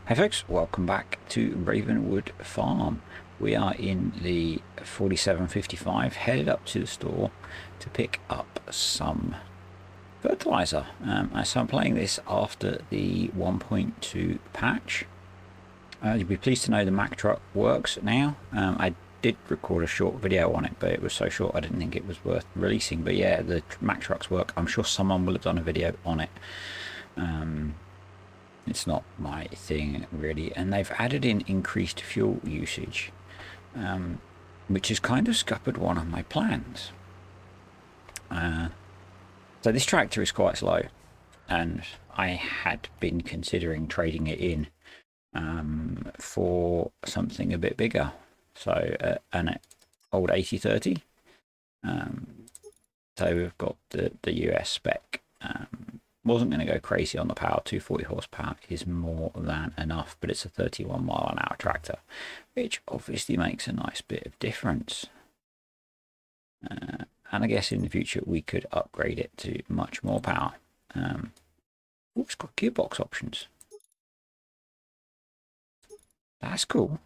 Hey folks, welcome back to Ravenwood Farm. We are in the 4755, headed up to the store to pick up some fertilizer. So I'm playing this after the 1.2 patch. You'll be pleased to know the Mack truck works now. I did record a short video on it, but it was so short I didn't think it was worth releasing. But yeah, the Mack trucks work. I'm sure someone will have done a video on it. It's not my thing really, and they've added in increased fuel usage, which has kind of scuppered one of my plans. So this tractor is quite slow, and I had been considering trading it in for something a bit bigger, so an old 8030. So we've got the US spec. Wasn't going to go crazy on the power. 240 horsepower is more than enough, but it's a 31 mile an hour tractor, which obviously makes a nice bit of difference. And I guess in the future we could upgrade it to much more power. It's got gearbox options. That's cool.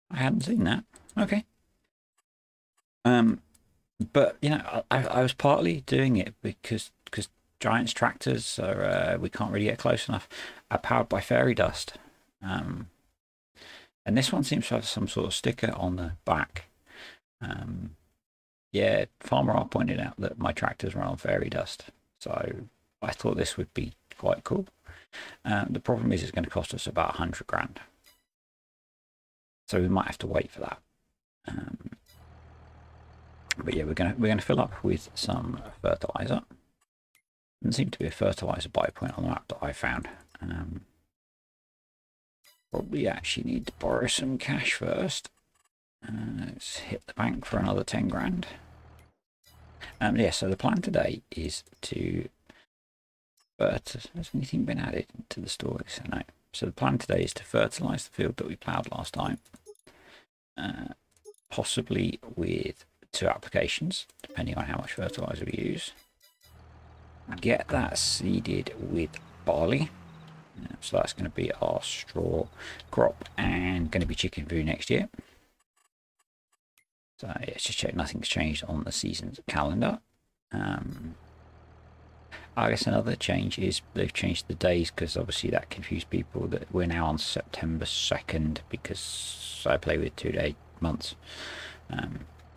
I hadn't seen that. Okay. But you know, I was partly doing it because Giant's tractors are, we can't really get close enough, are powered by fairy dust. And this one seems to have some sort of sticker on the back. Yeah, Farmer R pointed out that my tractors run on fairy dust, so I thought this would be quite cool. The problem is it's going to cost us about 100 grand, so we might have to wait for that. But yeah, we're gonna fill up with some fertilizer. Doesn't seem to be a fertilizer buy point on the map that I found. Probably actually need to borrow some cash first. Let's hit the bank for another 10 grand. Yeah, so the plan today is to has anything been added to the store? So no. So the plan today is to fertilize the field that we ploughed last time, possibly with 2 applications, depending on how much fertilizer we use. Get that seeded with barley, so that's going to be our straw crop and going to be chicken food next year. So yeah, let's just check nothing's changed on the season's calendar. I guess another change is they've changed the days, because obviously that confused people that we're now on September 2nd, because I play with 2-day months.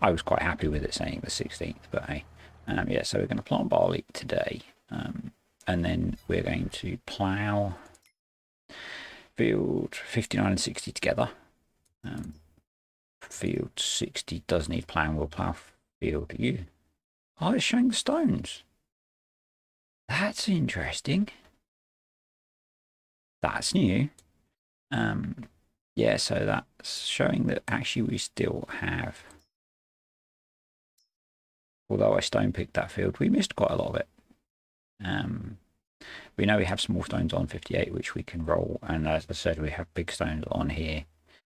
I was quite happy with it saying the 16th, but hey. Yeah, so we're going to plant barley today, and then we're going to plough field 59 and 60 together. Field 60 does need ploughing. We'll plough field U. Oh, it's showing the stones. That's interesting. That's new. Yeah, so that's showing that actually we still have, although I stone picked that field, we missed quite a lot of it. We know we have small stones on 58 which we can roll, and as I said, we have big stones on here,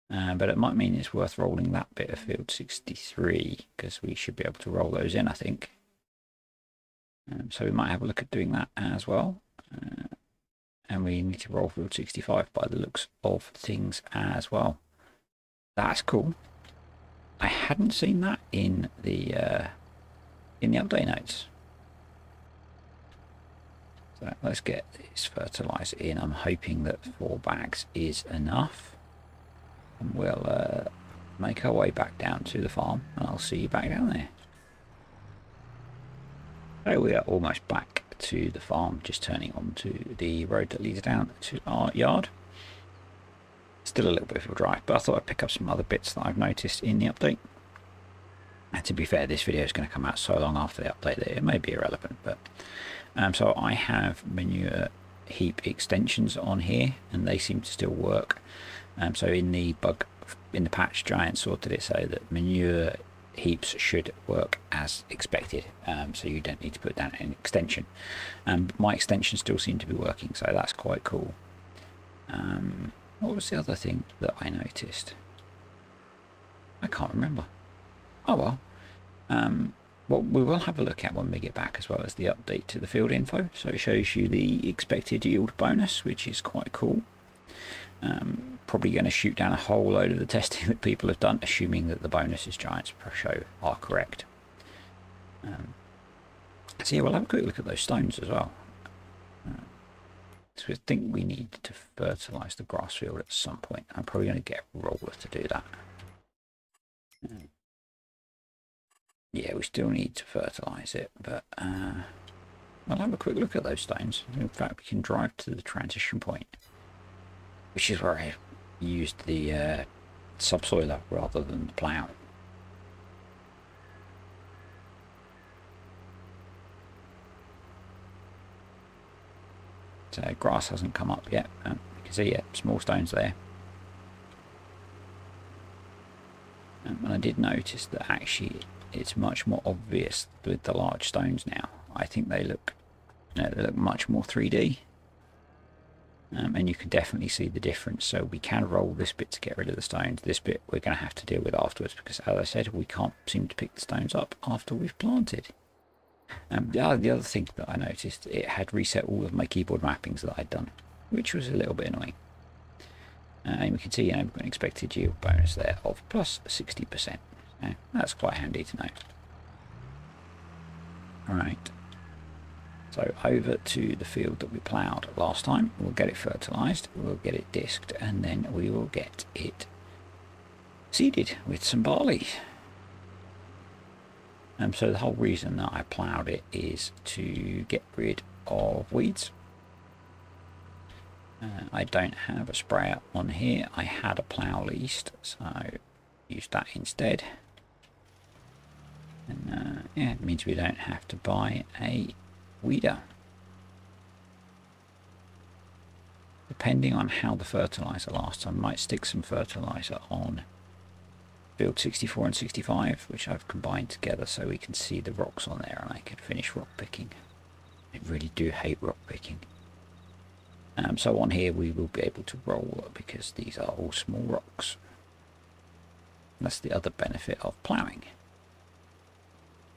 but it might mean it's worth rolling that bit of field 63, because we should be able to roll those in, I think. So we might have a look at doing that as well. And we need to roll field 65 by the looks of things as well. That's cool. I hadn't seen that in the update notes. So let's get this fertilizer in. I'm hoping that 4 bags is enough, and we'll make our way back down to the farm, and I'll see you back down there. So we are almost back to the farm, just turning onto the road that leads down to our yard. Still a little bit of a drive, but I thought I'd pick up some other bits that I've noticed in the update. And to be fair, this video is going to come out so long after the update that it may be irrelevant. But so I have Manure Heap extensions on here, and they seem to still work. So in the patch, Giant sorted it so that Manure Heaps should work as expected. So you don't need to put down an extension. My extensions still seem to be working, so that's quite cool. What was the other thing that I noticed? I can't remember. Oh well. What we will have a look at when we get back, as well as the update to the field info. So it shows you the expected yield bonus, which is quite cool. Probably going to shoot down a whole load of the testing that people have done, assuming that the bonuses Giants show are correct. So yeah, we'll have a quick look at those stones as well. So I think we need to fertilise the grass field at some point. I'm probably going to get a roller to do that. Yeah, we still need to fertilise it, but I'll have a quick look at those stones. In fact, we can drive to the transition point, which is where I used the subsoiler rather than the plough. So grass hasn't come up yet. You can see, yeah, small stones there. And I did notice that actually it's much more obvious with the large stones now. I think they look, they look much more 3D. And you can definitely see the difference. So we can roll this bit to get rid of the stones. This bit we're going to have to deal with afterwards because, as I said, we can't seem to pick the stones up after we've planted. The other thing that I noticed, it had reset all of my keyboard mappings that I'd done, which was a little bit annoying. And we can see, we've got an expected yield bonus there of plus 60%. That's quite handy to know. Right. So over to the field that we ploughed last time. We'll get it fertilised, we'll get it disked, and then we will get it seeded with some barley. So the whole reason that I ploughed it is to get rid of weeds. I don't have a sprayer on here. I had a plough leased, so I used that instead. And yeah, it means we don't have to buy a weeder. Depending on how the fertilizer lasts, I might stick some fertilizer on field 64 and 65, which I've combined together so we can see the rocks on there and I can finish rock picking. I really do hate rock picking. So on here we will be able to roll because these are all small rocks. That's the other benefit of ploughing.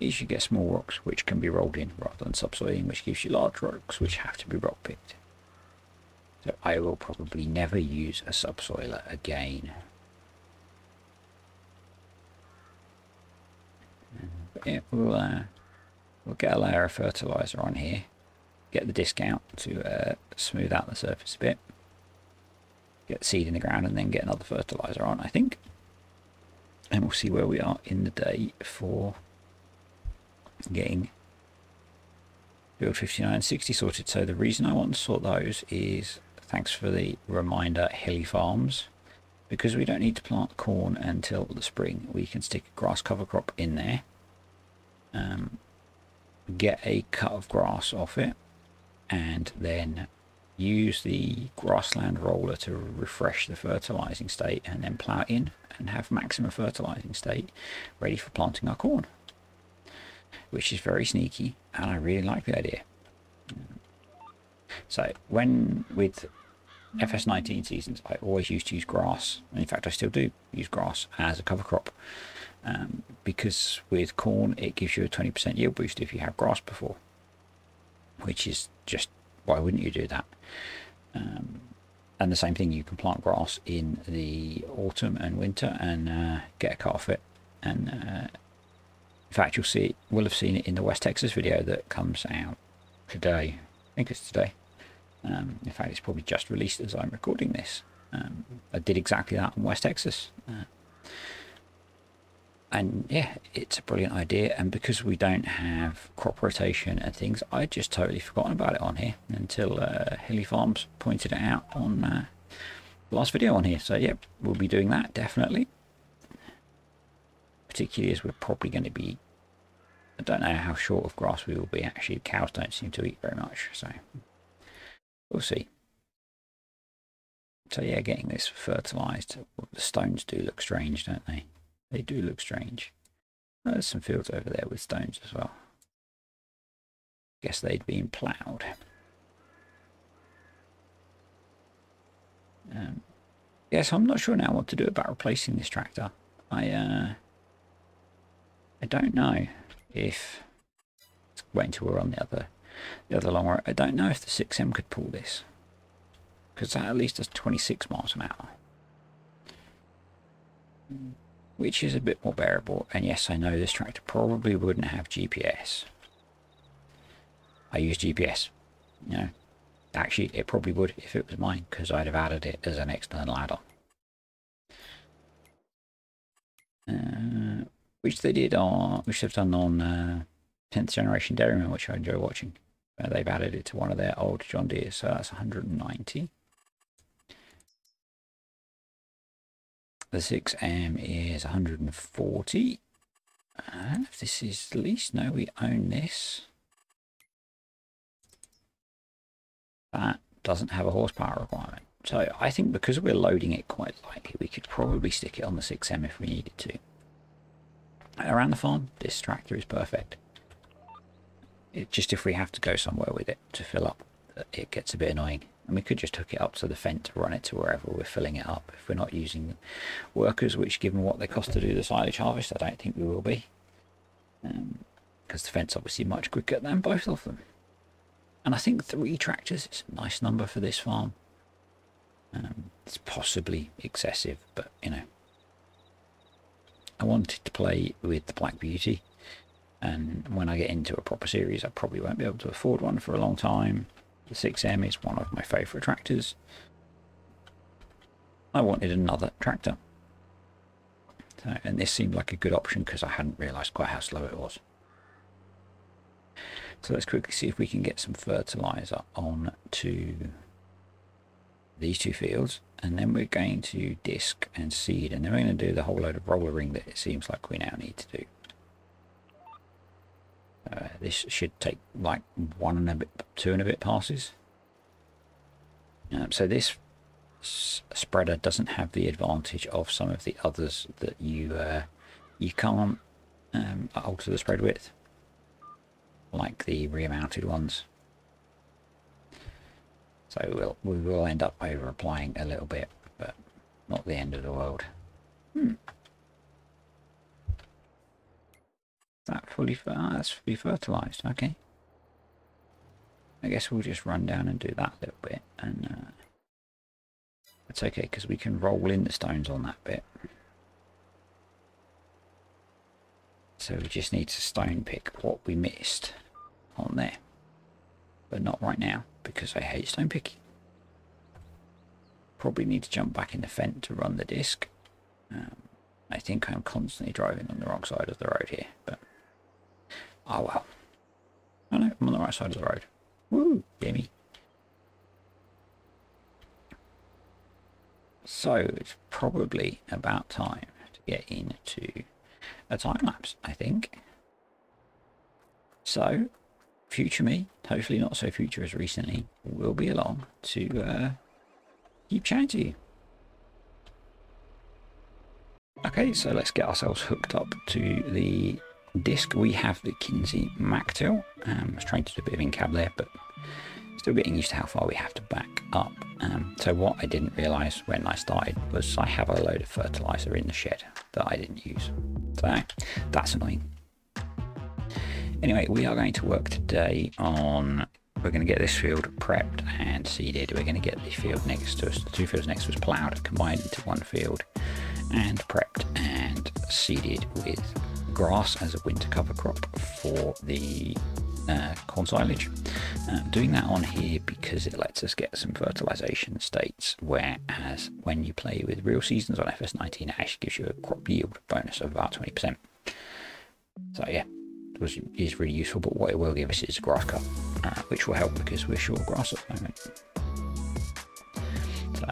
Is you get small rocks which can be rolled in rather than subsoiling, which gives you large rocks which have to be rock picked. So I will probably never use a subsoiler again. But yeah, we'll get a layer of fertilizer on here, get the disc out to smooth out the surface a bit, get the seed in the ground, and then get another fertilizer on, I think. And we'll see where we are in the day for getting field 59 and 60 sorted. So the reason I want to sort those is, thanks for the reminder, hilly farms, because we don't need to plant corn until the spring. We can stick a grass cover crop in there, get a cut of grass off it, and then use the grassland roller to refresh the fertilizing state, and then plough it in and have maximum fertilizing state ready for planting our corn, which is very sneaky, and I really like the idea. So when with FS19 seasons, I always used to use grass, and in fact I still do use grass as a cover crop, because with corn it gives you a 20% yield boost if you have grass before, which is just, why wouldn't you do that? And the same thing, you can plant grass in the autumn and winter and get a cut off it. And in fact, we'll have seen it in the West Texas video that comes out today. I think it's today. In fact, it's probably just released as I'm recording this. I did exactly that in West Texas. And yeah, it's a brilliant idea, and because we don't have crop rotation and things, I just totally forgotten about it on here until Hilly Farms pointed it out on the last video on here. So yeah, we'll be doing that definitely, particularly as we're probably going to be, I don't know how short of grass we will be. Actually, cows don't seem to eat very much, so we'll see. So yeah, getting this fertilized. The stones do look strange, don't they? They do look strange. Oh, there's some fields over there with stones as well. Guess they'd been ploughed. Yes, I'm not sure now what to do about replacing this tractor. I don't know if, wait until we're on the other long road. I don't know if the 6M could pull this, because that at least does 26 miles an hour, which is a bit more bearable. And yes, I know this tractor probably wouldn't have GPS. I use GPS, you know. Actually, it probably would if it was mine, because I'd have added it as an external add-on. Which they did on, which they've done on 10th generation Dairyman, which I enjoy watching. They've added it to one of their old John Deere, so that's 190. The 6M is 140. I don't know if this is leased. No, we own this. That doesn't have a horsepower requirement. So I think because we're loading it quite lightly, we could probably stick it on the 6M if we needed to. Around the farm, this tractor is perfect. It just, if we have to go somewhere with it to fill up, it gets a bit annoying. And we could just hook it up to the fence to run it to wherever we're filling it up. If we're not using workers, which given what they cost to do the silage harvest, I don't think we will be. Because the fence obviously much quicker than both of them. And I think 3 tractors is a nice number for this farm. It's possibly excessive, but you know. I wanted to play with the Black Beauty, and when I get into a proper series I probably won't be able to afford one for a long time. The 6M is one of my favourite tractors. I wanted another tractor, so, and this seemed like a good option because I hadn't realised quite how slow it was. So let's quickly see if we can get some fertiliser on to these 2 fields, and then we're going to disc and seed, and then we're going to do the whole load of rollering that it seems like we now need to do. This should take like 1 and a bit, 2 and a bit passes. So this spreader doesn't have the advantage of some of the others that you can't alter the spread width, like the rear mounted ones. So we will end up over applying a little bit, but not the end of the world. That's fully fertilized. Okay. I guess we'll just run down and do that a little bit, and it's okay because we can roll in the stones on that bit. So we just need to stone pick what we missed on there, but not right now because I hate stone picking. Probably need to jump back in the fence to run the disc. I think I'm constantly driving on the wrong side of the road here, but oh well. Oh no, I'm on the right side of the road. Woo, gimme. So it's probably about time to get into a time lapse, I think. So future me, hopefully not so future as recently, will be along to keep chatting to you. Okay, so let's get ourselves hooked up to the disc. We have the Kinsey MacTill. I was trying to do a bit of in-cab there, but still getting used to how far we have to back up. So what I didn't realise when I started was I have a load of fertiliser in the shed that I didn't use. So that's annoying. Anyway, we are going to work today on, we're going to get this field prepped and seeded. We're going to get the field next to us, the 2 fields next to us ploughed, combined into 1 field, and prepped and seeded with grass as a winter cover crop for the corn silage. Doing that on here because it lets us get some fertilisation states, whereas when you play with real seasons on FS19 it actually gives you a crop yield bonus of about 20%. So yeah, it is really useful, but what it will give us is a grass cut, which will help because we're short of grass at the moment. So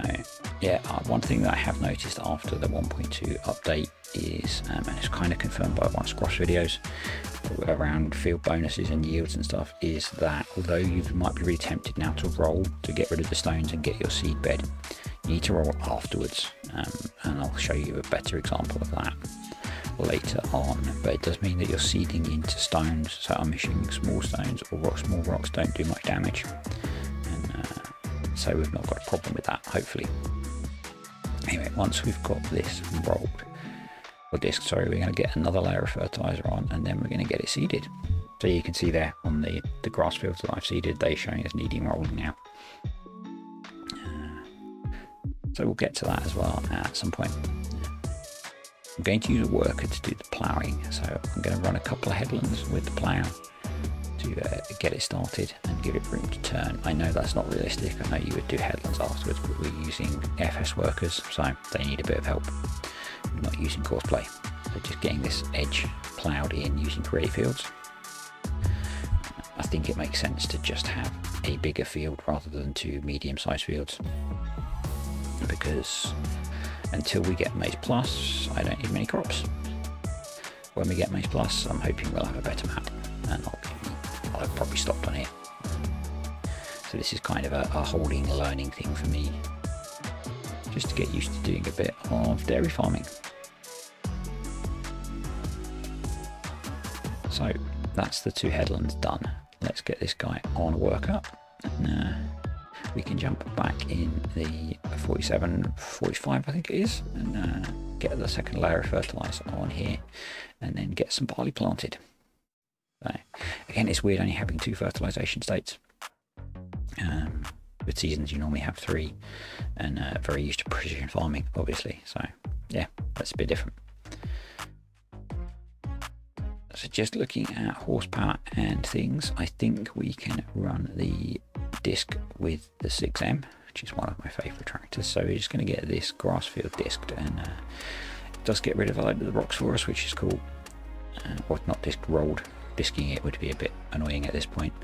yeah, one thing that I have noticed after the 1.2 update is, and it's kind of confirmed by one of Squash videos around field bonuses and yields and stuff, is that although you might be really tempted now to roll to get rid of the stones and get your seed bed, you need to roll afterwards, and I'll show you a better example of that later on. But it does mean that you're seeding into stones, so I'm assuming small stones or small rocks don't do much damage, and so we've not got a problem with that, hopefully. Anyway, once we've got this rolled, or disc, sorry, we're going to get another layer of fertiliser on, and then we're going to get it seeded. So you can see there on the grass fields that I've seeded, they're showing as needing rolling now. So we'll get to that as well at some point. I'm going to use a worker to do the ploughing, so I'm going to run a couple of headlands with the plough to get it started and give it room to turn. I know that's not realistic. I know you would do headlands afterwards, but we're using FS workers, so they need a bit of help. We're not using coarse play, so just getting this edge ploughed in using create fields. I think it makes sense to just have a bigger field rather than two medium-sized fields, because until we get Maize Plus, I don't need many crops. When we get Maize Plus, I'm hoping we'll have a better map, and I'll have probably stopped on here. So this is kind of a holding, learning thing for me, just to get used to doing a bit of dairy farming. So that's the two headlands done. Let's get this guy on a worker, and we can jump back in the 47, 45 I think it is, and get the second layer of fertilizer on here, and then get some barley planted. So, again, it's weird only having two fertilization states. With seasons you normally have three, and very used to precision farming obviously, so yeah, that's a bit different. So just looking at horsepower and things, I think we can run the disc with the 6M, which is one of my favourite tractors. So we're just going to get this grass field disced, and it does get rid of a load of the rocks for us, which is cool. Or not disc, rolled. Disking it would be a bit annoying at this point.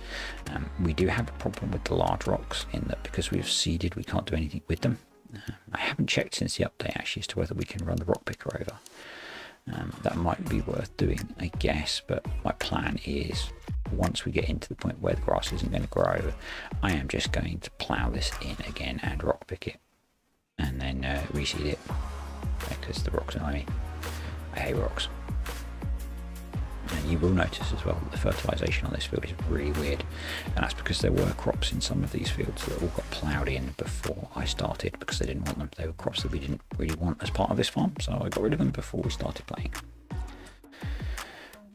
We do have a problem with the large rocks in that because we've seeded, we can't do anything with them. I haven't checked since the update actually as to whether we can run the rock picker over. That might be worth doing, I guess, but my plan is once we get into the point where the grass isn't going to grow, I am just going to plough this in again and rock pick it, and then reseed it, because the rocks annoy me. I hate rocks. And you will notice as well that the fertilization on this field is really weird, and that's because there were crops in some of these fields that all got ploughed in before I started because they didn't want them. They were crops that we didn't really want as part of this farm, so I got rid of them before we started playing.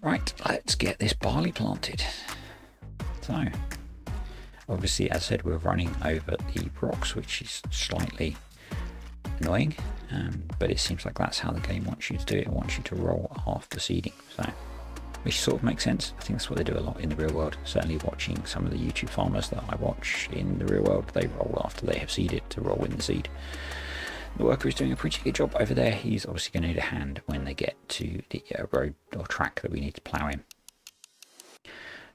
Right, let's get this barley planted. So obviously, as I said, we're running over the rocks, which is slightly annoying, but it seems like that's how the game wants you to do it. It wants you to roll after seeding, so which sort of makes sense. I think that's what they do a lot in the real world. Certainly watching some of the YouTube farmers that I watch in the real world, they roll after they have seeded to roll in the seed. The worker is doing a pretty good job over there. He's obviously going to need a hand when they get to the road or track that we need to plough in.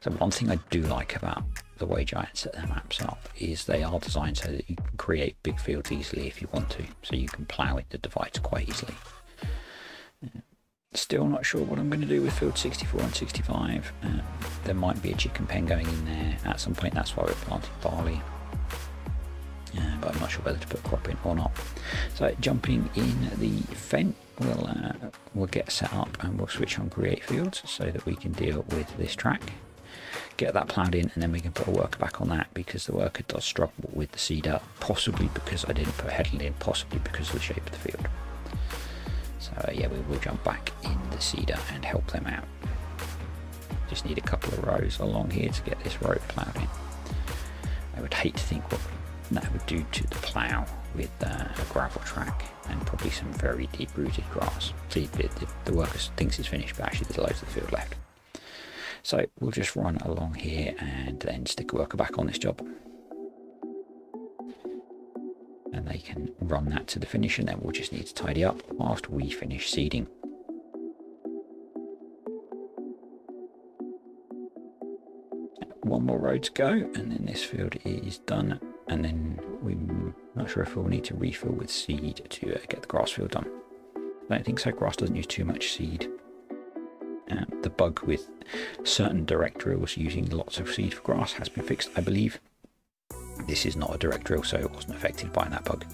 So one thing I do like about the way Giants set their maps up is they are designed so that you can create big fields easily if you want to. So you can plough in the divides quite easily. Still not sure what I'm going to do with field 64 and 65. There might be a chicken pen going in there at some point. That's why we're planting barley. But I'm not sure whether to put crop in or not. So jumping in the Fent, we'll get set up and we'll switch on create fields so that we can deal with this track. Get that ploughed in, and then we can put a worker back on that, because the worker does struggle with the seeder, possibly because I didn't put a headland in, possibly because of the shape of the field. So yeah, we will jump back in the seeder and help them out. Just need a couple of rows along here to get this road ploughed in. I would hate to think what that would do to the plough with a gravel track and probably some very deep rooted grass. See, the worker thinks it's finished, but actually there's loads of the field left. So we'll just run along here and then stick a worker back on this job. And they can run that to the finish, and then we'll just need to tidy up after we finish seeding. One more row to go, and then this field is done, and then we're not sure if we'll need to refill with seed to get the grass field done. I don't think so. Grass doesn't use too much seed. The bug with certain direct drills using lots of seed for grass has been fixed, I believe. This is not a direct drill, so it wasn't affected by that bug.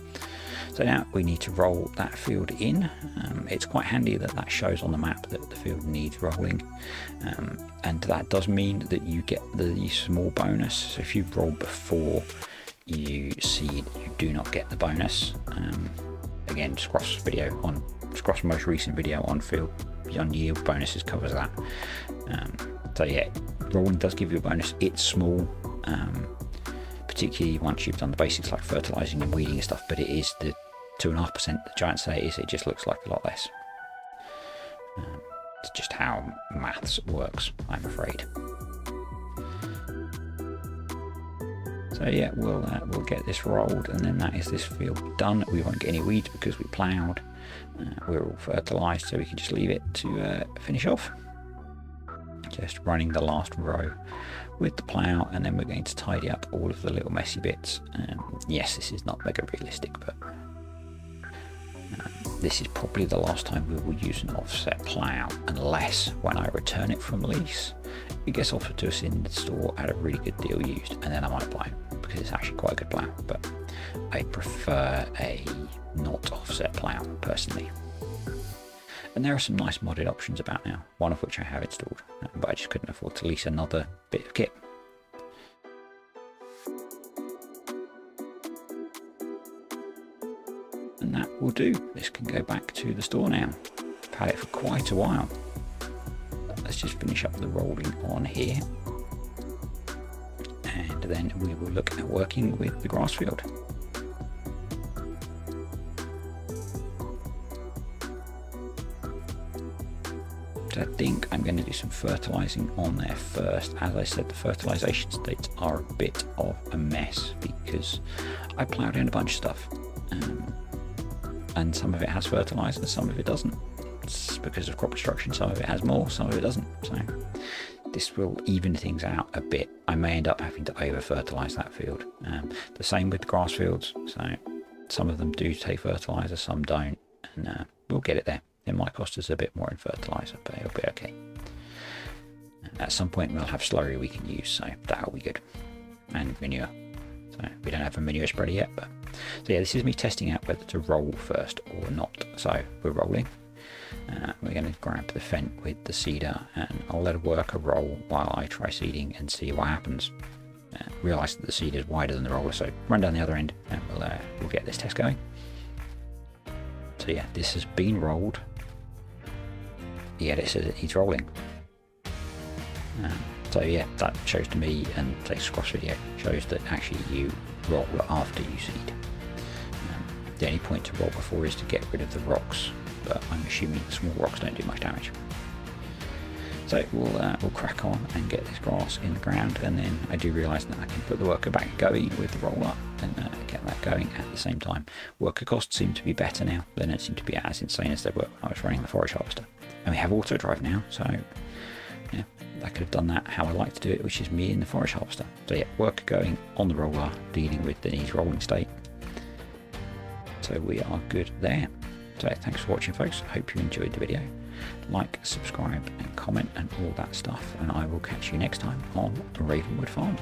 So now we need to roll that field in. It's quite handy that that shows on the map that the field needs rolling, and that does mean that you get the small bonus. So if you roll before you seed, you do not get the bonus. Again, Scroff's most recent video on field on yield bonuses covers that. So yeah, rolling does give you a bonus. It's small, particularly once you've done the basics like fertilizing and weeding and stuff, but it is 2.5%, the giants say it is, it just looks like a lot less. It's just how maths works, I'm afraid. So yeah, we'll get this rolled, and then that is this field done. We won't get any weeds because we ploughed. We're all fertilised, so we can just leave it to finish off. Just running the last row with the plough, and then we're going to tidy up all of the little messy bits. Yes, this is not mega realistic, but this is probably the last time we will use an offset plough, unless when I return it from lease, it gets offered to us in the store at a really good deal used, and then I might buy it because it's actually quite a good plough. But I prefer a not offset plough personally. And there are some nice modded options about now, one of which I have installed, but I just couldn't afford to lease another bit of kit. And that will do. This can go back to the store now. I've had it for quite a while. Let's just finish up the rolling on here. And then we will look at working with the grass field. I think I'm going to do some fertilizing on there first. As I said, the fertilization states are a bit of a mess because I ploughed in a bunch of stuff, and some of it has fertilizer, some of it doesn't. It's because of crop destruction. Some of it has more, some of it doesn't. So this will even things out a bit. I may end up having to over fertilize that field. The same with the grass fields. So some of them do take fertilizer, some don't, and we'll get it there. It might cost us a bit more in fertilizer, but it'll be okay. At some point we'll have slurry we can use, so that'll be good. And manure. So we don't have a manure spreader yet, but so yeah, this is me testing out whether to roll first or not. So we're rolling. We're going to grab the fent with the seeder, and I'll let a worker roll while I try seeding and see what happens. Realise that the seeder is wider than the roller, so run down the other end, and we'll get this test going. So yeah, this has been rolled. Yeah, it says it needs rolling. So yeah, that shows to me, and today's cross video shows that actually you roll after you seed. The only point to roll before is to get rid of the rocks, but I'm assuming the small rocks don't do much damage. So we'll crack on and get this grass in the ground, and then I do realise that I can put the worker back going with the roller and get that going at the same time. Worker costs seem to be better now. They don't seem to be as insane as they were when I was running the forage harvester. And we have auto drive now, so yeah, I could have done that how I like to do it, which is me in the forage harvester. So yeah, worker going on the roller, dealing with the needs rolling state. So we are good there. So thanks for watching, folks. I hope you enjoyed the video. Like, subscribe and comment and all that stuff, and I will catch you next time on the Ravenwood farm.